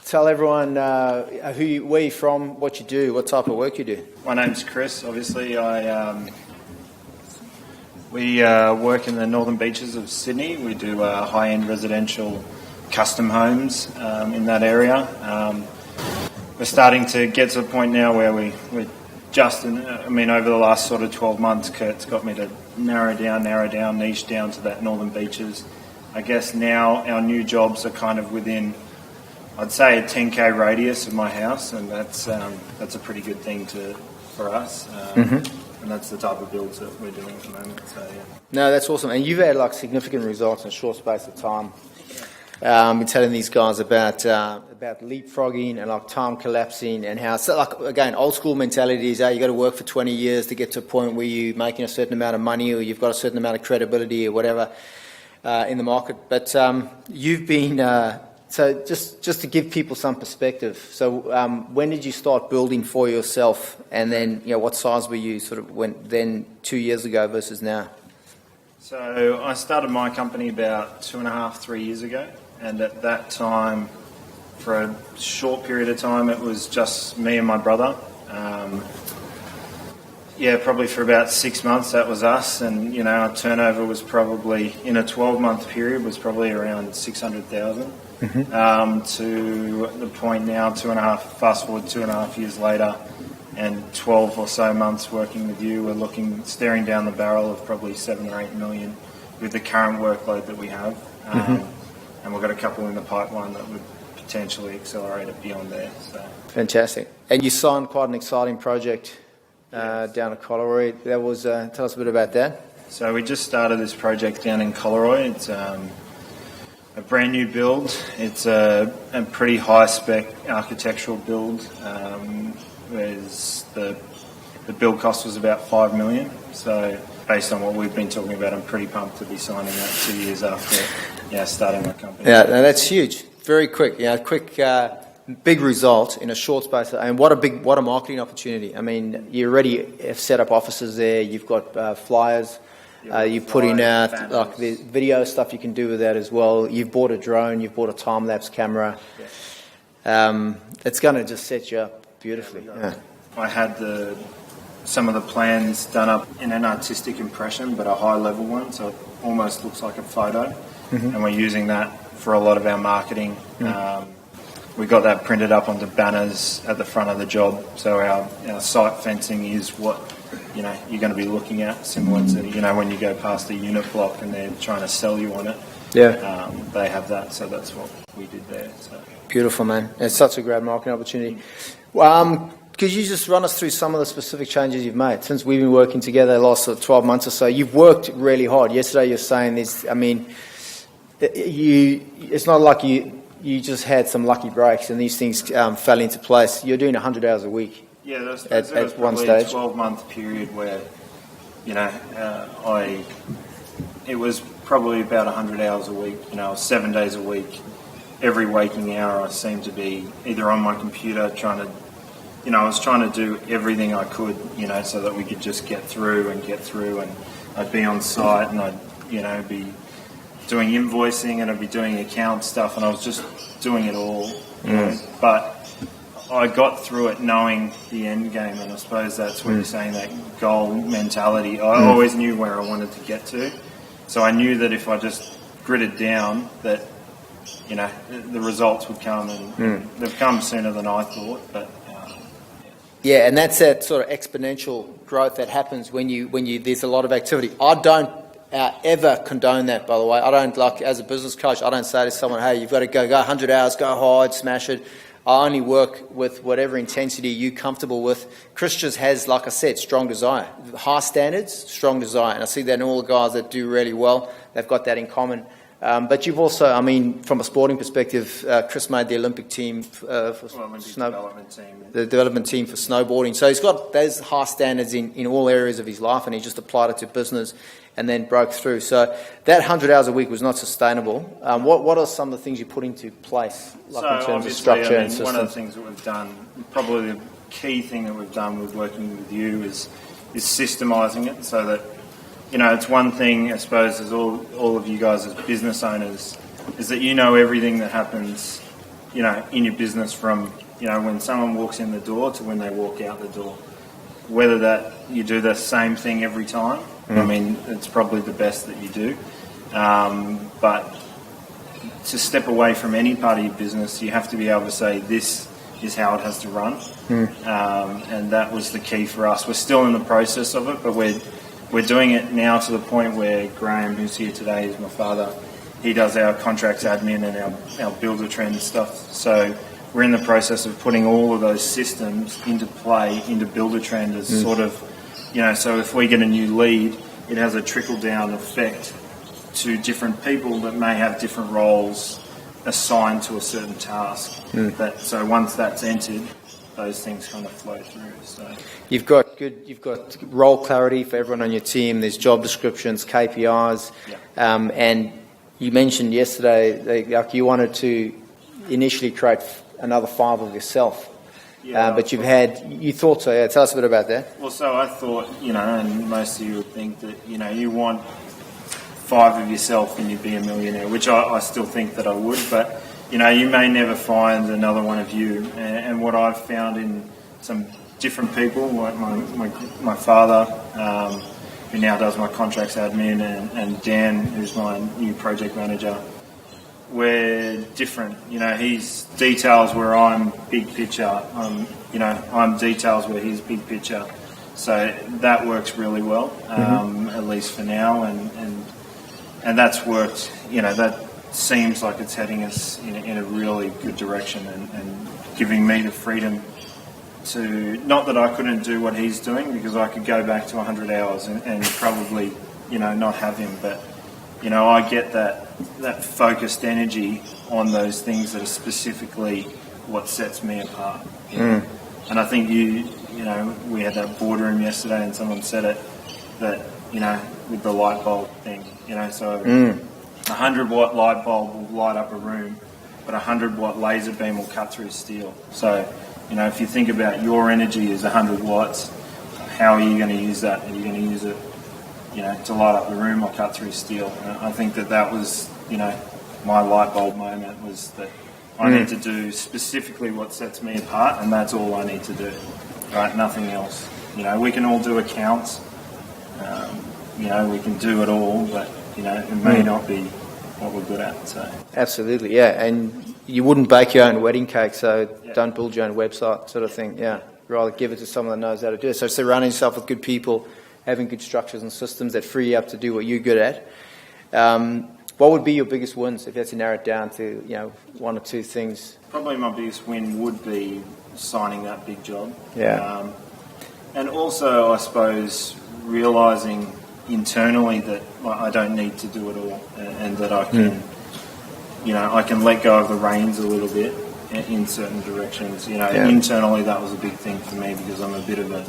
tell everyone where you're from, what you do, what type of work you do. My name's Chris. Obviously, we work in the northern beaches of Sydney. We do high-end residential custom homes in that area. We're starting to get to the point now where we're over the last sort of 12 months, Kurt's got me to narrow down, niche down to that northern beaches. I guess now our new jobs are kind of within, I'd say, a 10k radius of my house, and that's a pretty good thing for us. And that's the type of builds that we're doing at the moment. So yeah. No, that's awesome, and you've had significant results in a short space of time. I've been telling these guys about leapfrogging and time collapsing, and how again, old school mentality is you got to work for 20 years to get to a point where you're making a certain amount of money or you've got a certain amount of credibility or whatever in the market. But you've been so just to give people some perspective. So when did you start building for yourself, and then what size were you then 2 years ago versus now? So I started my company about 2.5, 3 years ago. And at that time, for a short period of time, it was just me and my brother. Probably for about 6 months, that was us. And, our turnover was probably, in a 12-month period, was probably around 600,000. To the point now, fast forward 2.5 years later, and 12 or so months working with you, we're staring down the barrel of probably 7 or 8 million with the current workload that we have. And we've got a couple in the pipeline that would potentially accelerate it beyond there. So. Fantastic. And you signed quite an exciting project down at Collaroy. That was tell us a bit about that. So we just started this project down in Collaroy. It's a brand new build. It's a pretty high spec architectural build. Whereas the build cost was about 5 million. So based on what we've been talking about, I'm pretty pumped to be signing that 2 years after starting my company. Yeah, that's huge. Very quick. Big result in a short space. And what a marketing opportunity. I mean, you already have set up offices there. You've got flyers. You're putting out the video stuff you can do with that as well. You've bought a drone. You've bought a time-lapse camera. It's going to just set you up beautifully. Yeah. I had some of the plans done up in an artistic impression, but a high-level one, so it almost looks like a photo. And we're using that for a lot of our marketing. We got that printed up onto banners at the front of the job, so our site fencing is what you're going to be looking at, similar to when you go past the unit block and they're trying to sell you on it. Yeah, they have that, so that's what we did there. So. Beautiful, man. It's such a great marketing opportunity. Could you just run us through some of the specific changes you've made since we've been working together the last 12 months or so? You've worked really hard. Yesterday you're saying this, it's not like you just had some lucky breaks and these things fell into place. You're doing 100 hours a week. Yeah, there was one stage. A 12-month period where, it was probably about 100 hours a week, 7 days a week. Every waking hour I seemed to be either on my computer I was trying to do everything I could, so that we could just get through, and I'd be on site and I'd, be doing invoicing and I'd be doing account stuff, and I was just doing it all. But I got through it knowing the end game, and I suppose that's what you're saying, that goal mentality. I always knew where I wanted to get to, so I knew that if I just gritted down, that the results would come, and they've come sooner than I thought. But yeah, and that's that sort of exponential growth that happens when you there's a lot of activity. I don't ever condone that, by the way. I don't, as a business coach, I don't say to someone, hey, you've got to go 100 hours, go hard, smash it. I only work with whatever intensity you're comfortable with. Chris just has, like I said, strong desire. High standards, strong desire. And I see that in all the guys that do really well. They've got that in common. But you've also, from a sporting perspective, Chris made the Olympic team the development team for snowboarding. So he's got those high standards in all areas of his life, and he just applied it to business and then broke through. So that 100 hours a week was not sustainable. What are some of the things you put into place, in terms of structure and systems? One of the things that we've done, probably the key thing that we've done with working with you is systemising it, so that it's one thing, I suppose, as all of you guys as business owners, is that everything that happens, in your business from, when someone walks in the door to when they walk out the door. Whether that you do the same thing every time, I mean, it's probably the best that you do. But to step away from any part of your business, you have to be able to say, this is how it has to run. And that was the key for us. We're still in the process of it, but we're doing it now to the point where Graham, who's here today, is my father. He does our contracts admin and our Buildertrend stuff. So we're in the process of putting all of those systems into play, into Buildertrend as sort of, so if we get a new lead, it has a trickle-down effect to different people that may have different roles assigned to a certain task. So once that's entered, those things kind of flow through. So you've got role clarity for everyone on your team. There's job descriptions, KPIs, and you mentioned yesterday that you wanted to initially create another 5 of yourself. But you thought so. Yeah, tell us a bit about that. Well, so I thought, and most of you would think that, you want 5 of yourself and you'd be a millionaire, which I still think that I would, but, you may never find another one of you. And what I've found in some different people, like my father, who now does my contracts admin, and Dan, who's my new project manager, we're different. He's details where I'm big picture. I'm details where he's big picture. So that works really well, at least for now, and that's worked. That seems like it's heading us in a really good direction, and giving me the freedom to, not that I couldn't do what he's doing, because I could go back to 100 hours and probably not have him, but I get that focused energy on those things that are specifically what sets me apart. And I think we had that boardroom yesterday, and someone said it, that with the light bulb thing, so a 100-watt light bulb will light up a room, but a 100-watt laser beam will cut through steel. So if you think about your energy as 100 watts, how are you going to use that? Are you going to use it to light up the room or cut through steel? And I think that was, my light bulb moment, was that I need to do specifically what sets me apart, and that's all I need to do, right? Nothing else. We can all do accounts, we can do it all, but, it may not be what we're good at. So absolutely, yeah. And you wouldn't bake your own wedding cake, so don't build your own website, sort of thing. Yeah, rather give it to someone that knows how to do it. So surrounding yourself with good people, having good structures and systems that free you up to do what you're good at. What would be your biggest wins if you had to narrow it down to 1 or 2 things? Probably my biggest win would be signing that big job. Yeah. And also, I suppose, realising internally that I don't need to do it all, and that I can, I can let go of the reins a little bit in certain directions. Internally that was a big thing for me, because I'm a bit of a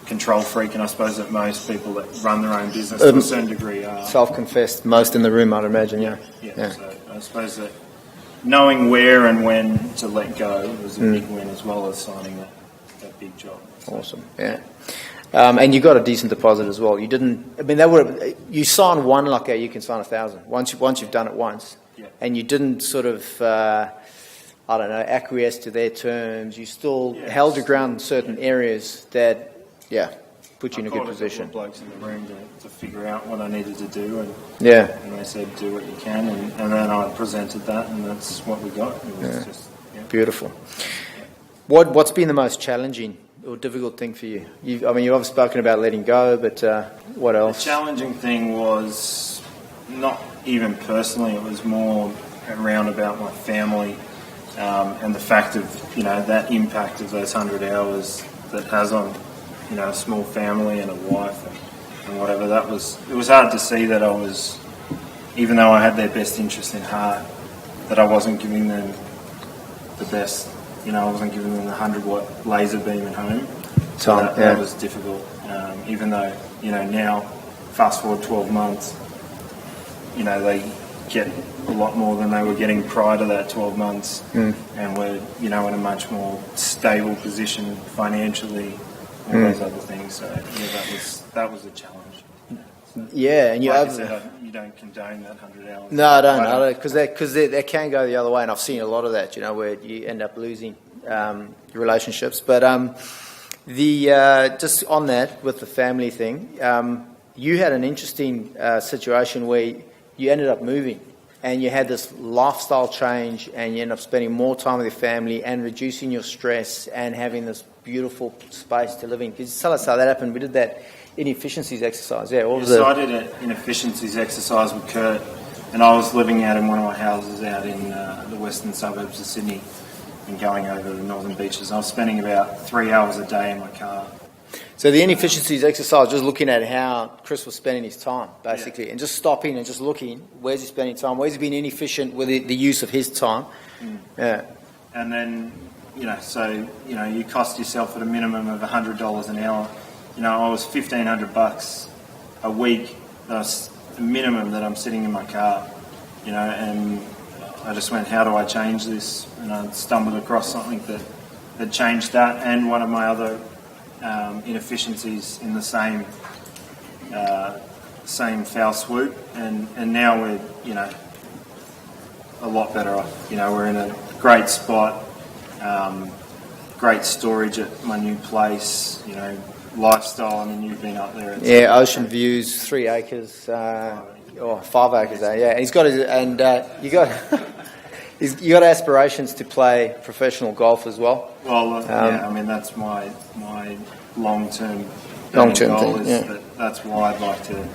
control freak, and I suppose that most people that run their own business to a certain degree are. Self-confessed, most in the room, I'd imagine, yeah. So I suppose that knowing where and when to let go was a big win, as well as signing that big job. Awesome, yeah. And you got a decent deposit as well. You didn't. I mean, you sign one lockout, you can sign 1,000. Once you've done it once, and you didn't sort of, acquiesce to their terms. You still held your ground in certain areas that, put you in a good position. I called a couple of blokes in the room to figure out what I needed to do, and they said, do what you can, and then I presented that, and that's what we got. It was just beautiful. What's been the most challenging or difficult thing for you? You've obviously spoken about letting go, but what else? The challenging thing was not even personally, it was more around about my family, and the fact of, that impact of those 100 hours that has on, a small family and a wife and whatever. It was hard to see that I was, even though I had their best interest in heart, that I wasn't giving them the best. I wasn't giving them the 100-watt laser beam at home. So that was difficult. Even though, now, fast forward 12 months, they get a lot more than they were getting prior to that 12 months. And we're, in a much more stable position financially, all those other things. So, that was a challenge. Yeah, and like you said, you don't condone that 100 hours. No, I don't. But, Because they can go the other way, and I've seen a lot of that. Where you end up losing relationships. But just on that with the family thing, you had an interesting situation where you ended up moving, and you had this lifestyle change, and you end up spending more time with your family and reducing your stress and having this beautiful space to live in. Could you tell us how that happened? We did that inefficiencies exercise. Yeah, what was so I did an inefficiencies exercise with Kurt, and I was living out in one of my houses out in the western suburbs of Sydney and going over the northern beaches. I was spending about 3 hours a day in my car. So the inefficiencies exercise, just looking at how Chris was spending his time, basically, and just stopping and just looking, where's he spending time, where's he being inefficient with the use of his time. Yeah. And then, you cost yourself at a minimum of $100 an hour. I was $1,500 a week. That's the minimum that I'm sitting in my car, and I just went, how do I change this? And I stumbled across something that had changed that, and one of my other inefficiencies in the same foul swoop, and now we're a lot better off. We're in a great spot, great storage at my new place. Lifestyle. I mean, you've been up there. Yeah, ocean views, 3 acres, or 5 acres. Yeah, and he's got you got aspirations to play professional golf as well. Well, I mean that's my long-term thing. That's why I'd like to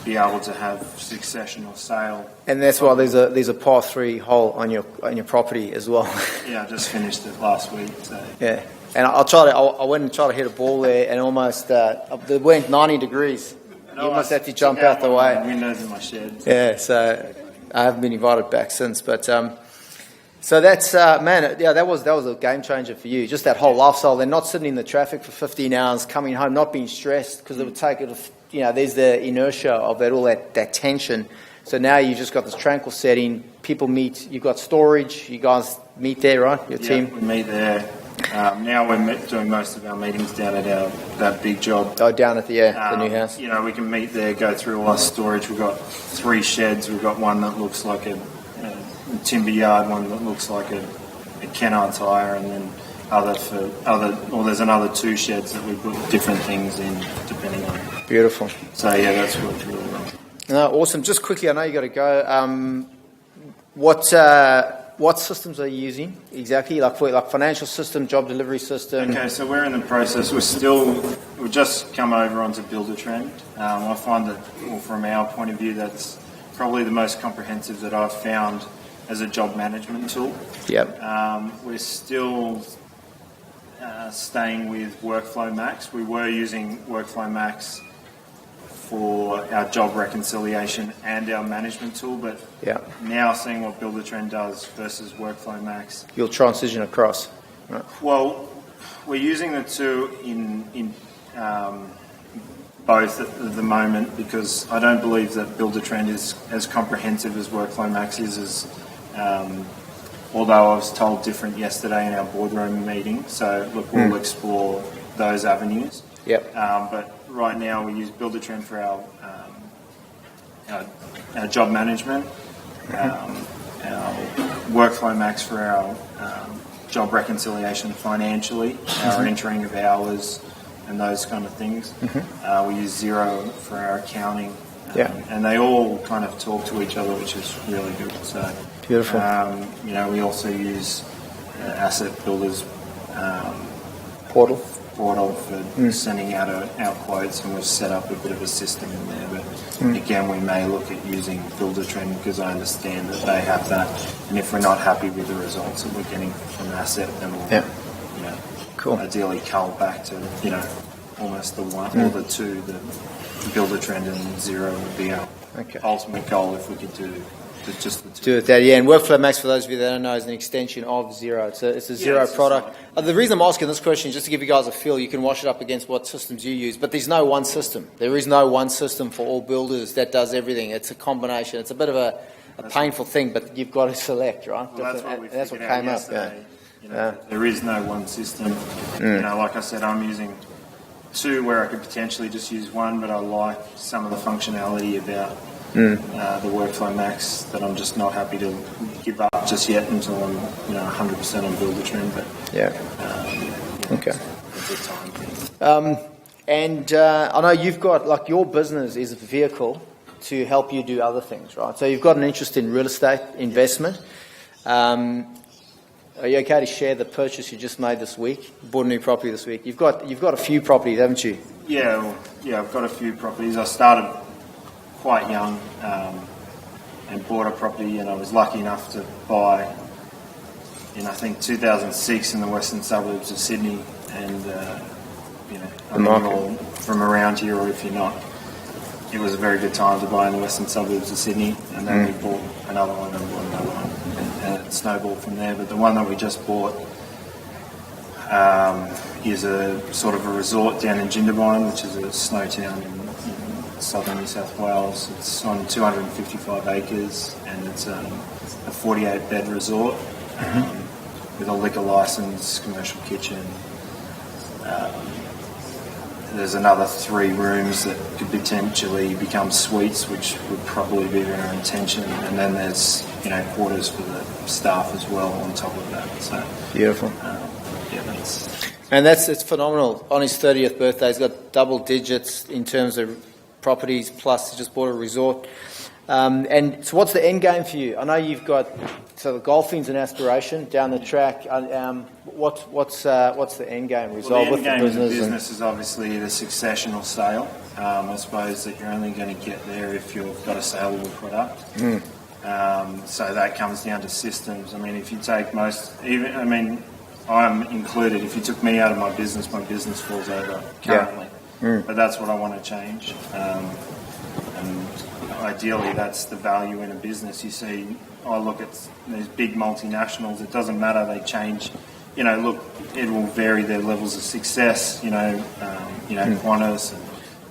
be able to have succession or sale. And that's why there's a par 3 hole on your property as well. Yeah, I just finished it last week. So. Yeah, and I went and tried to hit a ball there, and almost it went 90 degrees. You almost have to jump out the way. Windows in my shed. Yeah, so I haven't been invited back since, but. So that's that was a game changer for you. Just that whole lifestyle. They're not sitting in the traffic for 15 hours, coming home, not being stressed because it would take it. There's the inertia of all that tension. So now you've just got this tranquil setting. People meet. You've got storage. You guys meet there, right? Your team. We meet there. Now we're doing most of our meetings down at that big job. Oh, down at the new house. We can meet there, go through all our storage. We've got 3 sheds. We've got one that looks like a timber yard, one that looks like a Kennard tire, and then there's another 2 sheds that we put different things in depending on. Beautiful. So yeah, that's worked really well. No, awesome. Just quickly, I know you got to go. What systems are you using exactly? Like financial system, job delivery system. Okay, so we're in the process. We've just come over onto Buildertrend. I find that, from our point of view, that's probably the most comprehensive that I've found as a job management tool. Yep. We're still staying with Workflow Max. We were using Workflow Max for our job reconciliation and our management tool, but now seeing what Buildertrend does versus Workflow Max. You'll transition across. Right. Well, we're using the two in both at the moment because I don't believe that Buildertrend is as comprehensive as Workflow Max is, although I was told different yesterday in our boardroom meeting. So look, we'll explore those avenues. Yep. But right now we use Buildertrend for our job management, our Workflow Max for our job reconciliation financially, our entering of hours and those kind of things. We use Xero for our accounting. And they all kind of talk to each other, which is really good. So beautiful. We also use Asset Builders portal for sending out our quotes, and we've set up a bit of a system in there. But again, we may look at using Buildertrend because I understand that they have that. And if we're not happy with the results that we're getting from Asset, then we'll ideally cull back to almost the one or the two. The Buildertrend and Xero would be our ultimate goal if we could do just the two. Do it that, and Workflow Max, for those of you that don't know, is an extension of Xero. It's a Xero product. The reason I'm asking this question is just to give you guys a feel. You can wash it up against what systems you use, but there's no one system. There is no one system for all builders that does everything. It's a combination. It's a bit of a painful thing, but you've got to select, right? Well, that's what came up. There is no one system. Like I said, I'm using 2 where I could potentially just use one, but I like some of the functionality about the Workflow Max, that I'm just not happy to give up just yet until I'm 100% on Build-A-Trim. But Okay. it's a time thing. And I know you've got, like, your business is a vehicle to help you do other things, right? So you've got an interest in real estate investment. Are you okay to share the purchase you just made this week? You bought a new property this week. You've got a few properties, haven't you? Yeah, I've got a few properties. I started quite young and bought a property, and I was lucky enough to buy in, I think, 2006 in the western suburbs of Sydney. And I mean, you're from around here, or if you're not, it was a very good time to buy in the western suburbs of Sydney. And then we bought another one and bought another one, and it snowballed from there. But the one that we just bought is a sort of a resort down in Jindabyne, which is a snow town in southern New South Wales. It's on 255 acres, and it's a 48-bed resort with a liquor license, commercial kitchen. There's another 3 rooms that could potentially become suites, which would probably be our intention. And then there's quarters for the staff as well on top of that. So Beautiful. It's phenomenal. On his 30th birthday, he's got double digits in terms of properties, plus he just bought a resort. And so what's the end game for you? I know you've got, so the golfing's an aspiration down the track. What's the end game result with the business? The business is obviously the succession or sale. I suppose that you're only going to get there if you've got a saleable product. So that comes down to systems. I mean, if you take I'm included. If you took me out of my business falls over currently. But that's what I want to change. And ideally, that's the value in a business. You see, I look at these big multinationals. It doesn't matter; they change. Look, it will vary their levels of success. Qantas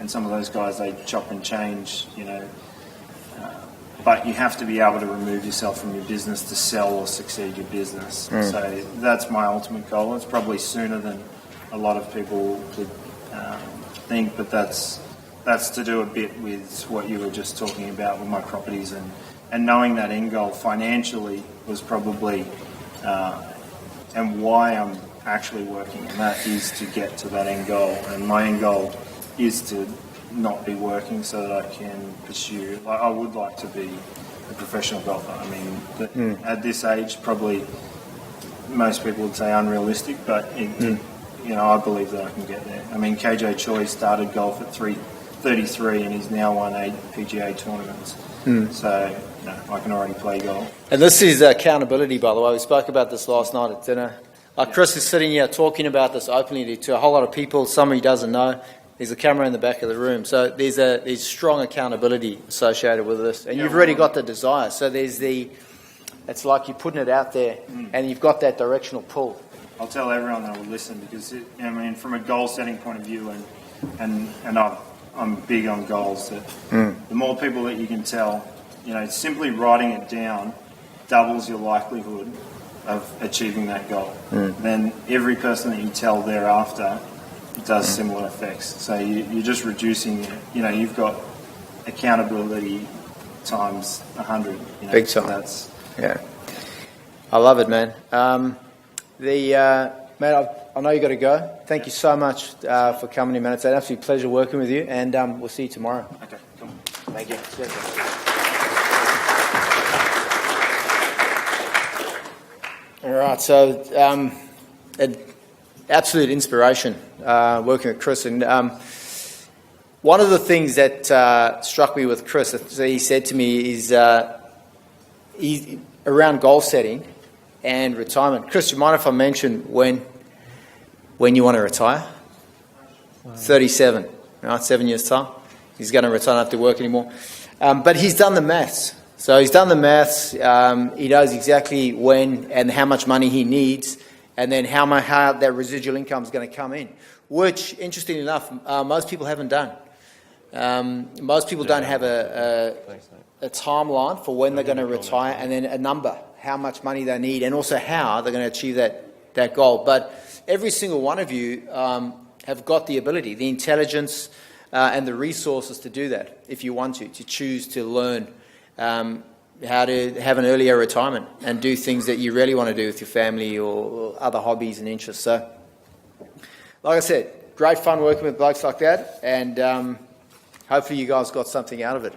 and some of those guys, they chop and change. But you have to be able to remove yourself from your business to sell or succeed your business. So that's my ultimate goal. It's probably sooner than a lot of people could think, but that's to do a bit with what you were just talking about with my properties, and knowing that end goal financially was probably and why I'm actually working, and that is to get to that end goal. And my end goal is to not be working so that I can pursue. I would like to be a professional golfer. I mean, at this age, probably most people would say unrealistic, but I believe that I can get there. I mean, KJ Choi started golf at 33 and he's now won 8 PGA tournaments. So I can already play golf. And this is accountability, by the way. We spoke about this last night at dinner. Chris is sitting here talking about this openly to a whole lot of people. Some he doesn't know. There's a camera in the back of the room. So there's strong accountability associated with this. And you've already got the desire. So it's like you're putting it out there and you've got that directional pull. I'll tell everyone that will listen, because from a goal setting point of view, and I'm big on goals. That the more people that you can tell, simply writing it down doubles your likelihood of achieving that goal. Then every person that you tell thereafter does similar effects. So you're just reducing. You've got accountability times 100. Big time. I love it, man. Matt, I know you got to go. Thank you so much for coming in, man. It's an absolute pleasure working with you, and we'll see you tomorrow. Okay, cool. Thank you. All right, so an absolute inspiration working with Chris. And one of the things that struck me with Chris, that he said to me, is he's around goal setting and retirement. Chris, do you mind if I mention when you want to retire? 37, right? 7 years' time. He's going to retire, not have to work anymore. But he's done the maths. So he's done the maths. He knows exactly when and how much money he needs, and then how that residual income is going to come in, which, interestingly enough, most people haven't done. Most people don't have a timeline for when they're going to retire, and then a number, how much money they need, and also how they're going to achieve that goal. But every single one of you have got the ability, the intelligence, and the resources to do that if you want to choose to learn how to have an earlier retirement and do things that you really want to do with your family or other hobbies and interests. So, like I said, great fun working with blokes like that, and hopefully you guys got something out of it.